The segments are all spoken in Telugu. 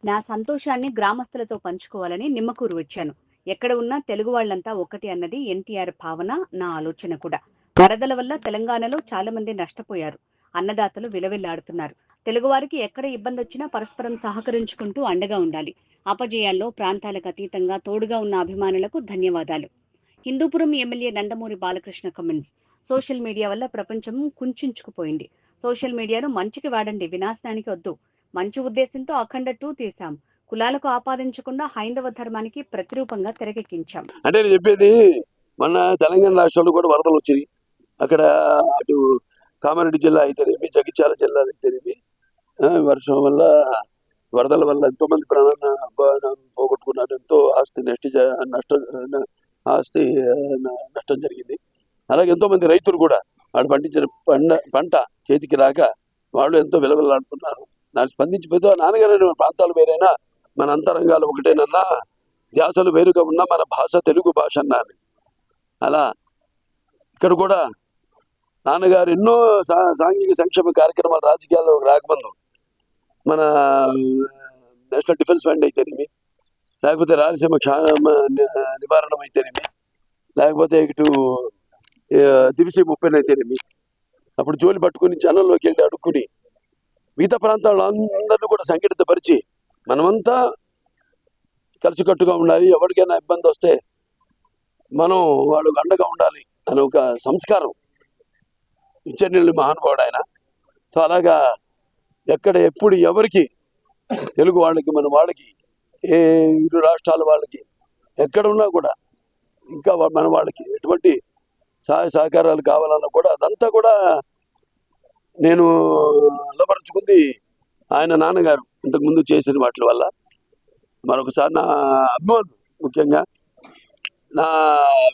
నా సంతోషాన్ని గ్రామస్తులతో పంచుకోవాలని నిమ్మకూరు వచ్చాను. ఎక్కడ ఉన్నా తెలుగు వాళ్ళంతా ఒకటి అన్నది ఎన్టీఆర్ భావన, నా ఆలోచన కూడా. వరదల వల్ల తెలంగాణలో చాలా మంది నష్టపోయారు. అన్నదాతలు విలవిల్లాడుతున్నారు. తెలుగువారికి ఎక్కడ ఇబ్బందొచ్చినా పరస్పరం సహకరించుకుంటూ అండగా ఉండాలి. అపజయాల్లో ప్రాంతాలకు అతీతంగా తోడుగా ఉన్న అభిమానులకు ధన్యవాదాలు. Hindupuram MLA Nandamuri Balakrishna comments. Social media వల్ల ప్రపంచం కుంచుకుపోయింది. సోషల్ మీడియాను మంచికి వాడండి, వినాశనానికి వద్దు. మంచి ఉద్దేశంతో అఖండ 2 తీశాం. కులాలకు ఆపాదించకుండా హైందవ ధర్మానికి ప్రతిరూపంగా తెరకెక్కించాం. అంటే నేను చెప్పేది, మన తెలంగాణ రాష్ట్రంలో కూడా వరదలు వచ్చినాయి. అక్కడ అటు కామారెడ్డి జిల్లా అయితేనేమి, జగిత్యాల జిల్లా అయితేనేమి, వర్షం వల్ల, వరదల వల్ల ఎంతో మంది ప్రాణాలను పోగొట్టుకున్నారు. ఎంతో ఆస్తి నష్టం జరిగింది. అలాగే ఎంతో మంది రైతులు కూడా వాళ్ళు పండించిన పంట చేతికి రాక వాళ్ళు ఎంతో విలవిల్లాడుతున్నారు. దాన్ని స్పందించి నాన్నగారు ప్రాంతాలు వేరైనా మన అంతరంగాలు ఒకటేనన్నా, ధ్యాసలు వేరుగా ఉన్న మన భాష తెలుగు భాష అన్నారు. అలా ఇక్కడ కూడా నాన్నగారు ఎన్నో సాంఘిక సంక్షేమ కార్యక్రమాలు రాజకీయాల్లో రాకముందు మన నేషనల్ డిఫెన్స్ ఫండ్ అయితేనేమి, లేకపోతే రాయలసీమ నివారణం అయితేనేమి, లేకపోతే ఇటు దివిసి ముప్పైన అయితేనేమి, అప్పుడు జోలి పట్టుకుని జనంలోకి వెళ్ళి అడుక్కుని మిగతా ప్రాంతాల్లో అందరినీ కూడా సంఘటితపరిచి మనమంతా కలిసికట్టుగా ఉండాలి. ఎవరికైనా ఇబ్బంది వస్తే మనం వాళ్ళకు అండగా ఉండాలి అని ఒక సంస్కారం ఇచ్చే మహానుభావుడు ఆయన. సో అలాగా ఎక్కడ ఎప్పుడు ఎవరికి, తెలుగు వాళ్ళకి, మన వాళ్ళకి, ఏ ఇరు రాష్ట్రాల వాళ్ళకి ఎక్కడ ఉన్నా కూడా ఇంకా మన వాళ్ళకి ఎటువంటి సహాయ సహకారాలు కావాలన్నా కూడా అదంతా కూడా నేను అలవరుచుకుంది ఆయన నాన్నగారు ఇంతకుముందు చేసిన వాటి వల్ల. మరొకసారి నా అభిమానులు, ముఖ్యంగా నా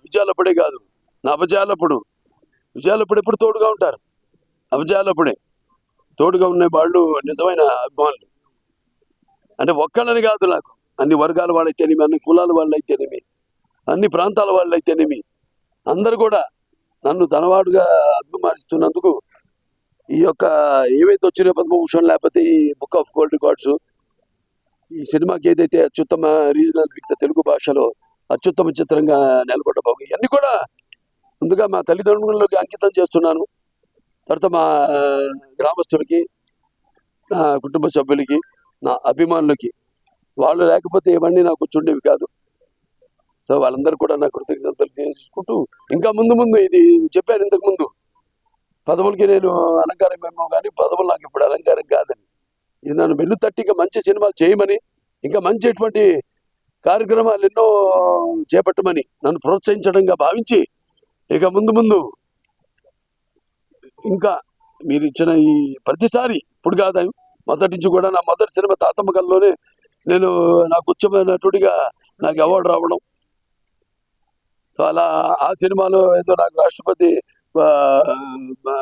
విజయాలప్పుడే కాదు, నా అపజయాలప్పుడు ఎప్పుడు తోడుగా ఉంటారు. అపజయాలప్పుడే తోడుగా ఉన్న వాళ్ళు నిజమైన అభిమానులు. అంటే ఒక్కళ్ళని కాదు, నాకు అన్ని వర్గాల వాళ్ళైతేనేమి, అన్ని కులాల వాళ్ళైతేనేమి, అన్ని ప్రాంతాల వాళ్ళైతేనేమి, అందరూ కూడా నన్ను తనవాడుగా అభిమానిస్తున్నందుకు ఈ యొక్క ఏవైతే వచ్చినాయో పద్మభూషణ్, లేకపోతే ఈ బుక్ ఆఫ్ వరల్డ్ రికార్డ్స్, ఈ సినిమాకి ఏదైతే అత్యుత్తమ రీజనల్ పిక్చర్ తెలుగు భాషలో అత్యుత్తమ చిత్రంగా నెలకొట్టబోగు, ఇవన్నీ కూడా ముందుగా మా తల్లిదండ్రులకి అంకితం చేస్తున్నాను. తర్వాత మా గ్రామస్తులకి, నా కుటుంబ సభ్యులకి, నా అభిమానులకి. వాళ్ళు లేకపోతే ఇవన్నీ నాకు వచ్చుండేవి కాదు. సో వాళ్ళందరూ కూడా నా కృతజ్ఞతలు తెలుసుకుంటూ, ఇంకా ముందు ఇది చెప్పాను ఇంతకుముందు, పదవులకి నేను అలంకారం ఏమో కానీ పదవులు నాకు ఇప్పుడు అలంకారం కాదని, ఇది నన్ను వెన్ను తట్టిగా మంచి సినిమాలు చేయమని, ఇంకా మంచి ఎటువంటి కార్యక్రమాలు ఎన్నో చేపట్టమని నన్ను ప్రోత్సహించడంగా భావించి, ఇక ముందు ఇంకా మీరు ఇచ్చిన ఈ ప్రతిసారి, ఇప్పుడు కాదని మొదటి నుంచి కూడా, నా మొదటి సినిమా తాతమ్మ కల్లోనే నేను నాకు ఉచ్చమైన నటుడిగా నాకు అవార్డు రావడం. సో అలా ఆ సినిమాలో ఏదో నాకు రాష్ట్రపతి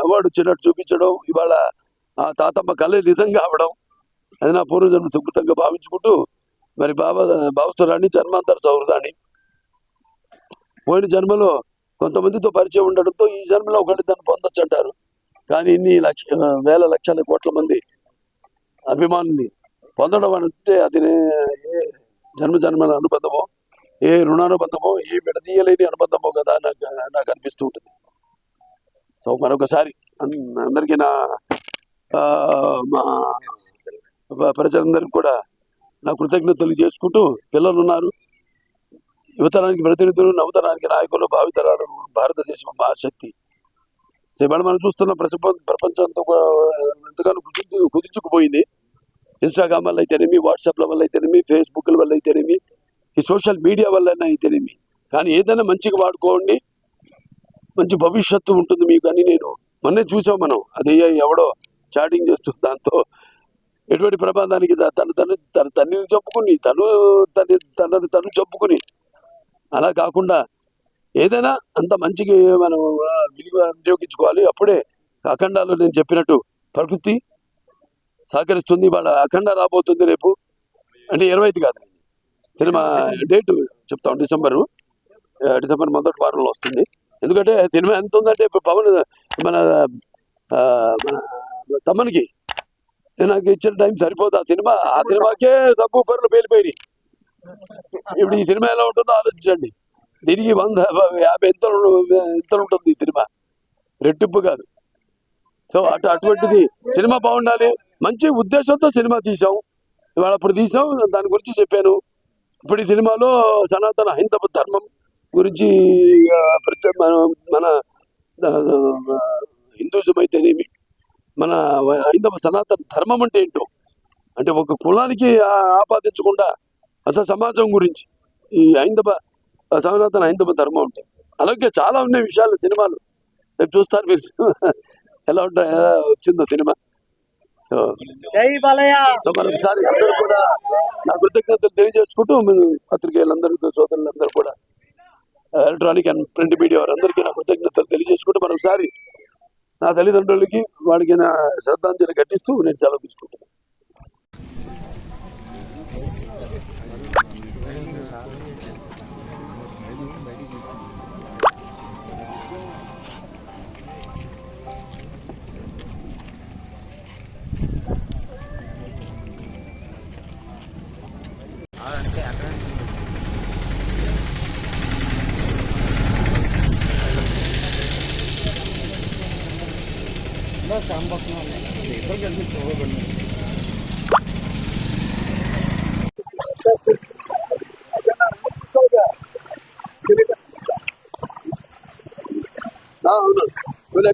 అవార్డు వచ్చినట్టు చూపించడం, ఇవాళ ఆ తాతమ్మ కళ నిజంగా అవడం, అది నా పూర్వజన్మ సుకృతంగా భావించుకుంటూ, మరి భావస్తురాణి జన్మాంతర సౌహృదాన్ని, పోయిన జన్మలో కొంతమందితో పరిచయం ఉండడంతో ఈ జన్మలో ఒకటి దాన్ని పొందొచ్చు అంటారు. కానీ ఇన్ని వేల లక్షల కోట్ల మంది అభిమానుల్ని పొందడం అంటే అది ఏ జన్మల అనుబంధమో, ఏ రుణానుబంధమో, ఏ విడదీయలేని అనుబంధమో కదా నాకు అనిపిస్తూ ఉంటుంది. సో మరొకసారి అందరికీ మా ప్రజలందరికీ కూడా నా కృతజ్ఞతలు చేసుకుంటూ, పిల్లలు ఉన్నారు, యువతరానికి ప్రతినిధులు, నవతరానికి నాయకులు, భావితరాలు భారతదేశం మహాశక్తి. ఇవాళ మనం చూస్తున్న ప్రపంచంతో ఎంతగానో కుదించుకుపోయింది. ఇన్స్టాగ్రామ్ వల్ల అయితేనేమి, వాట్సాప్ల వల్ల అయితేనేమి, ఫేస్బుక్ల వల్ల అయితేనేమి, ఈ సోషల్ మీడియా వల్ల అయితేనేమి. కానీ ఏదైనా మంచిగా వాడుకోండి, మంచి భవిష్యత్తు ఉంటుంది మీకు అని నేను మొన్నే చూసాం. మనం అది ఎవడో చాటింగ్ చేస్తూ దాంతో ఎటువంటి ప్రమాదానికి తన తల్లిని చెప్పుకుని, తనని చెప్పుకుని, అలా కాకుండా ఏదైనా అంత మంచిగా మనం వినియోగించుకోవాలి. అప్పుడే అఖండాలో నేను చెప్పినట్టు ప్రకృతి సహకరిస్తుంది. వాళ్ళ అఖండ రాబోతుంది రేపు, అంటే 25 కాదు, సినిమా డేట్ చెప్తాం, డిసెంబర్ మొదటి వారంలో వస్తుంది. ఎందుకంటే సినిమా ఎంత ఉందంటే, ఇప్పుడు పవన్ మన తమ్మనికి నాకు ఇచ్చిన టైం సరిపోదు. ఆ సినిమాకే సబ్ ఊఫర్లు పేలిపోయినాయి. ఇప్పుడు ఈ సినిమా ఎలా ఉంటుందో ఆలోచించండి. దీనికి 150 ఎంత ఉంటుంది ఈ సినిమా, రెట్టింపు కాదు. సో అటువంటిది సినిమా బాగుండాలి, మంచి ఉద్దేశంతో సినిమా తీసాం. ఇవాళ అప్పుడు తీసాం, దాని గురించి చెప్పాను. ఇప్పుడు ఈ సినిమాలో సనాతన హైందవ ధర్మం గురించి మన హిందూజం అయితేనేమి, మన హైందవ సనాతన ధర్మం అంటే ఏంటో, అంటే ఒక కులానికి ఆపాదించకుండా అసలు సమాజం గురించి ఈ సనాతన హైందవ ధర్మం అంటే. అలాగే చాలా ఉన్నాయి విషయాలు సినిమాలు, రేపు చూస్తారు మీరు ఎలా వచ్చిందో సినిమా. సో మరొకసారి అందరూ కూడా నా కృతజ్ఞతలు తెలియజేసుకుంటూ, పత్రికేయులందరూ సోదరులందరూ కూడా, ఎలక్ట్రానిక్ అండ్ ప్రింట్ మీడియా వారందరికీ నా కృతజ్ఞతలు తెలియజేసుకుంటూ, మరొకసారి నా తల్లిదండ్రులకి వాడికి నా శ్రద్ధాంజలి ఘటిస్తూ నేను సెలవు తీసుకుంటున్నాను. అవును,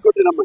కొట్టినమ్మా.